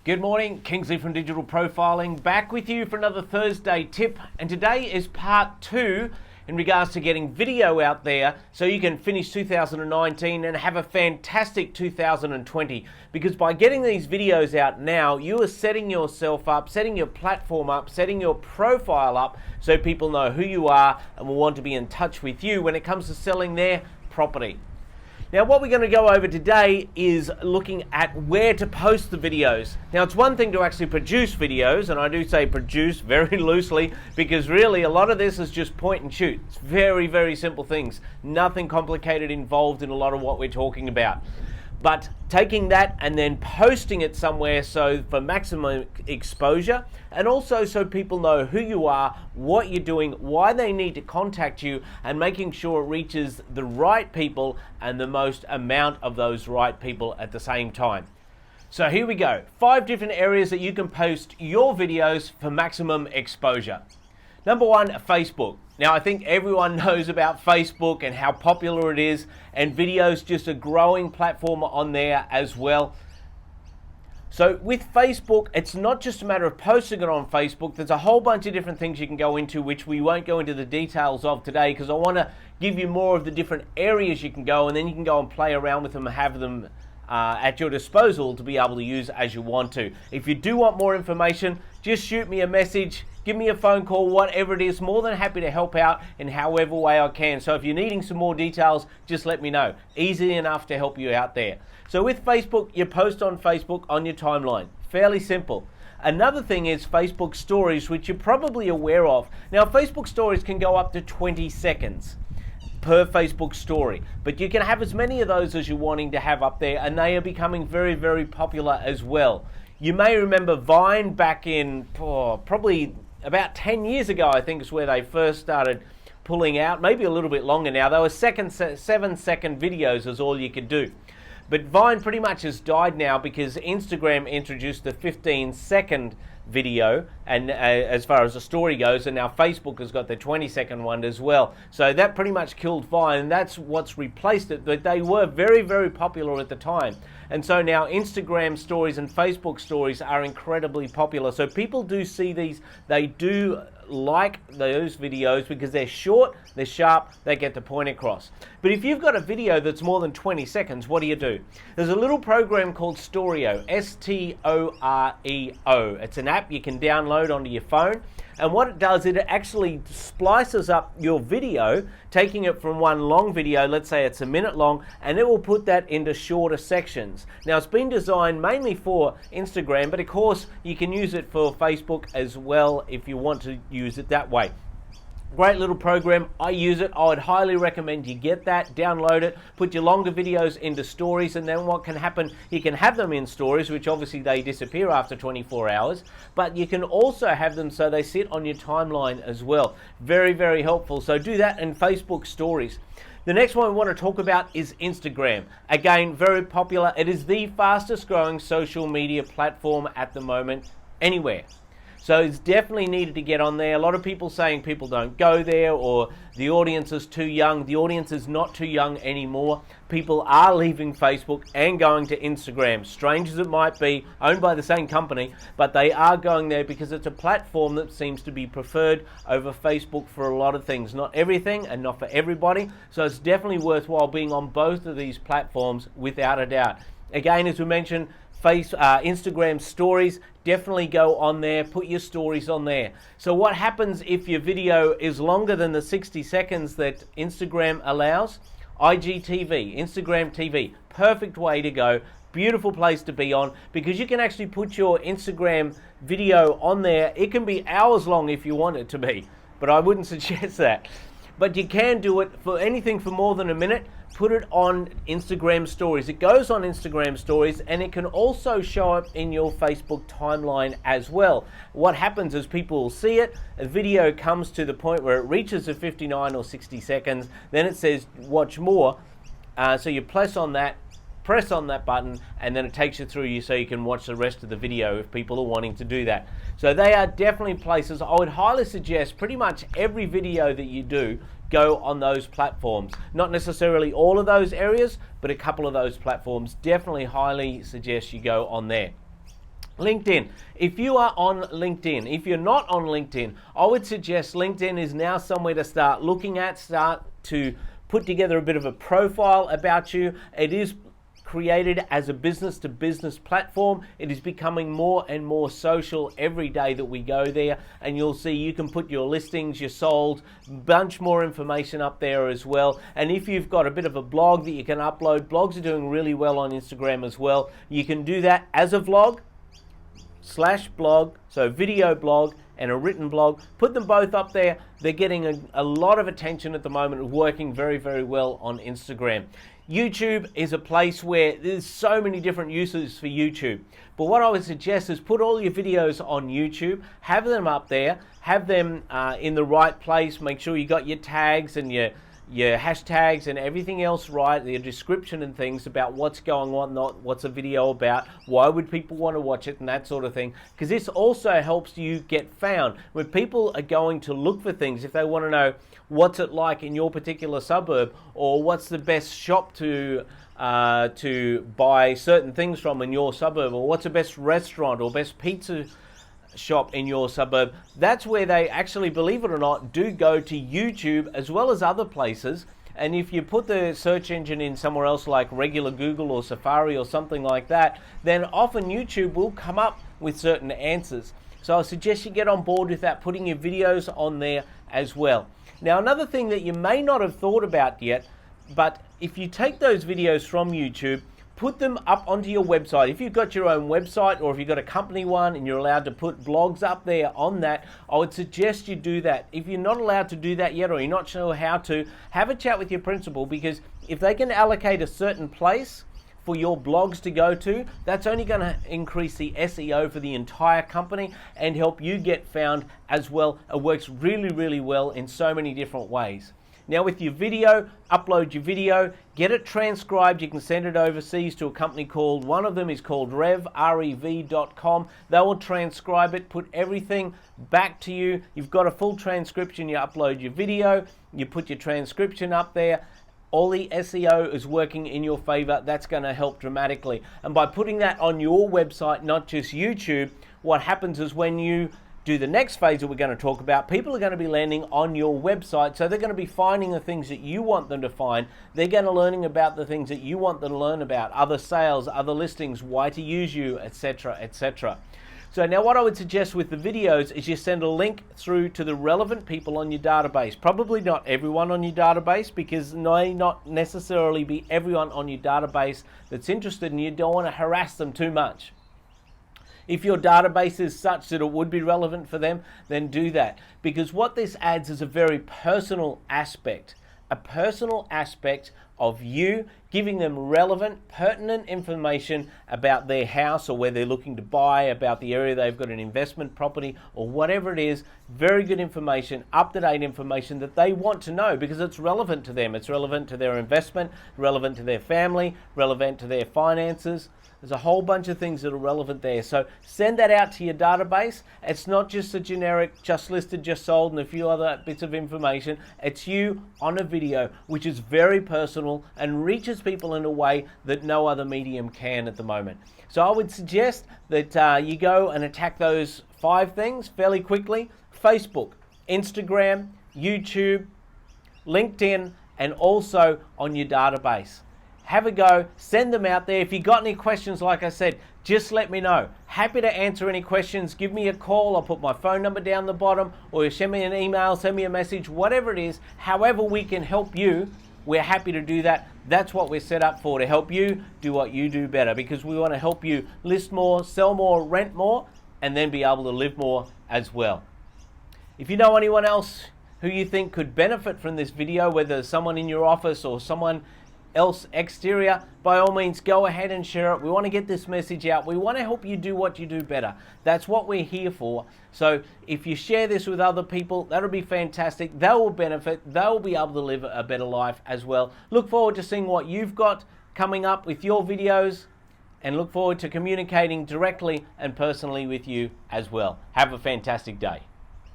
Good morning, Kingsley from Digital Profiling, back with you for another Thursday tip, and today is part 2 in regards to getting video out there so you can finish 2019 and have a fantastic 2020, because by getting these videos out now, you are setting yourself up, setting your platform up, setting your profile up so people know who you are and will want to be in touch with you when it comes to selling their property. Now, what we're going to go over today is looking at where to post the videos. Now, it's one thing to actually produce videos, and I do say produce very loosely because really a lot of this is just point and shoot. It's very, very simple things. Nothing complicated involved in a lot of what we're talking about. But taking that and then posting it somewhere so for maximum exposure, and also so people know who you are, what you're doing, why they need to contact you, and making sure it reaches the right people and the most amount of those right people at the same time. So here we go. 5 different areas that you can post your videos for maximum exposure. Number 1, Facebook. Now, I think everyone knows about Facebook and how popular it is, and video's just a growing platform on there as well. So with Facebook, it's not just a matter of posting it on Facebook. There's a whole bunch of different things you can go into, which we won't go into the details of today because I want to give you more of the different areas you can go, and then you can go and play around with them and have them at your disposal to be able to use as you want to. If you do want more information, just shoot me a message, give me a phone call, whatever it is. More than happy to help out in however way I can. So if you're needing some more details, just let me know. Easy enough to help you out there. So with Facebook, you post on Facebook on your timeline. Fairly simple. Another thing is Facebook Stories, which you're probably aware of. Now, Facebook Stories can go up to 20 seconds per Facebook story, but you can have as many of those as you're wanting to have up there, and they are becoming very, very popular as well. You may remember Vine back in probably about 10 years ago, I think is where they first started pulling out, maybe a little bit longer now. They were 7-second videos is all you could do. But Vine pretty much has died now because Instagram introduced the 15-second video, and as far as the story goes, and now Facebook has got the 20-second one as well. So that pretty much killed Vine, and that's what's replaced it. But they were very, very popular at the time. And so now Instagram stories and Facebook stories are incredibly popular. So people do see these, they do like those videos because they're short, they're sharp, they get the point across. But if you've got a video that's more than 20 seconds, what do? There's a little program called Storeo, S-T-O-R-E-O. It's an app you can download onto your phone. And what it does, it actually splices up your video, taking it from one long video, let's say it's a minute long, and it will put that into shorter sections. Now, it's been designed mainly for Instagram, but of course, you can use it for Facebook as well if you want to use it that way. Great little program. I use it. I would highly recommend you get that, download it, put your longer videos into stories, and then what can happen, you can have them in stories, which obviously they disappear after 24 hours, but you can also have them so they sit on your timeline as well. Very, very helpful. So do that in Facebook stories. The next one we want to talk about is Instagram. Again, very popular. It is the fastest growing social media platform at the moment anywhere. So it's definitely needed to get on there. A lot of people saying people don't go there, or the audience is too young. The audience is not too young anymore. People are leaving Facebook and going to Instagram. Strange as it might be, owned by the same company, but they are going there because it's a platform that seems to be preferred over Facebook for a lot of things. Not everything and not for everybody. So it's definitely worthwhile being on both of these platforms without a doubt. Again, as we mentioned, Instagram stories, definitely go on there, put your stories on there. So what happens if your video is longer than the 60 seconds that Instagram allows? IGTV, Instagram TV, perfect way to go. Beautiful place to be on, because you can actually put your Instagram video on there. It can be hours long if you want it to be, but I wouldn't suggest that. But you can do it for anything for more than a minute. Put it on Instagram stories. It goes on Instagram stories, and it can also show up in your Facebook timeline as well. What happens is people will see it, a video comes to the point where it reaches the 59 or 60 seconds, then it says watch more. So you press on that button, and then it takes you through so you can watch the rest of the video if people are wanting to do that. So they are definitely places. I would highly suggest pretty much every video that you do go on those platforms. Not necessarily all of those areas, but a couple of those platforms. Definitely highly suggest you go on there. LinkedIn. If you are on LinkedIn, if you're not on LinkedIn, I would suggest LinkedIn is now somewhere to start looking at, start to put together a bit of a profile about you. It is created as a business to business platform. It is becoming more and more social every day that we go there, and you'll see you can put your listings, your sold, bunch more information up there as well. And if you've got a bit of a blog that you can upload, blogs are doing really well on Instagram as well. You can do that as a vlog / blog, so video blog and a written blog. Put them both up there. They're getting a lot of attention at the moment, working very, very well on Instagram. YouTube is a place where there's so many different uses for YouTube. But what I would suggest is put all your videos on YouTube, have them up there, have them in the right place, make sure you got your tags and your hashtags and everything else right, your description and things about what's going on, not what's a video about, why would people want to watch it and that sort of thing, because this also helps you get found. When people are going to look for things, if they want to know what's it like in your particular suburb, or what's the best shop to buy certain things from in your suburb, or what's the best restaurant or best pizza shop in your suburb, that's where they actually, believe it or not, do go to YouTube as well as other places. And if you put the search engine in somewhere else like regular Google or Safari or something like that, then often YouTube will come up with certain answers. So I suggest you get on board with that, putting your videos on there as well. Now, another thing that you may not have thought about yet, but if you take those videos from YouTube, put them up onto your website. If you've got your own website, or if you've got a company one and you're allowed to put blogs up there on that, I would suggest you do that. If you're not allowed to do that yet, or you're not sure how to, have a chat with your principal, because if they can allocate a certain place for your blogs to go to, that's only going to increase the SEO for the entire company and help you get found as well. It works really, really well in so many different ways. Now with your video, upload your video, get it transcribed. You can send it overseas to a company called, one of them is called rev.com. They will transcribe it, put everything back to you. You've got a full transcription. You upload your video, you put your transcription up there. All the SEO is working in your favor. That's going to help dramatically. And by putting that on your website, not just YouTube, what happens is when you do the next phase that we're going to talk about, people are going to be landing on your website, so they're going to be finding the things that you want them to find. They're going to learning about the things that you want them to learn about, other sales, other listings, why to use you, etc., etc. So now what I would suggest with the videos is you send a link through to the relevant people on your database. Probably not everyone on your database, because it may not necessarily be everyone on your database that's interested, and you don't want to harass them too much. If your database is such that it would be relevant for them, then do that. Because what this adds is a very personal aspect. A personal aspect of you, giving them relevant, pertinent information about their house or where they're looking to buy, about the area they've got an investment property or whatever it is. Very good information, up-to-date information that they want to know because it's relevant to them. It's relevant to their investment, relevant to their family, relevant to their finances. There's a whole bunch of things that are relevant there. So send that out to your database. It's not just a generic, just listed, just sold, and a few other bits of information. It's you on a video, which is very personal and reaches people in a way that no other medium can at the moment. So I would suggest that you go and attack those 5 things fairly quickly. Facebook, Instagram, YouTube, LinkedIn, and also on your database. Have a go, send them out there. If you got any questions, like I said, just let me know. Happy to answer any questions. Give me a call. I'll put my phone number down the bottom, or you send me an email, send me a message, whatever it is. However we can help you, we're happy to do that. That's what we're set up for, to help you do what you do better, because we want to help you list more, sell more, rent more, and then be able to live more as well. If you know anyone else who you think could benefit from this video, whether someone in your office or someone else exterior, by all means go ahead and share it. We want to get this message out. We want to help you do what you do better. That's what we're here for. So if you share this with other people, that'll be fantastic. They will benefit. They'll be able to live a better life as well. Look forward to seeing what you've got coming up with your videos, and look forward to communicating directly and personally with you as well. Have a fantastic day.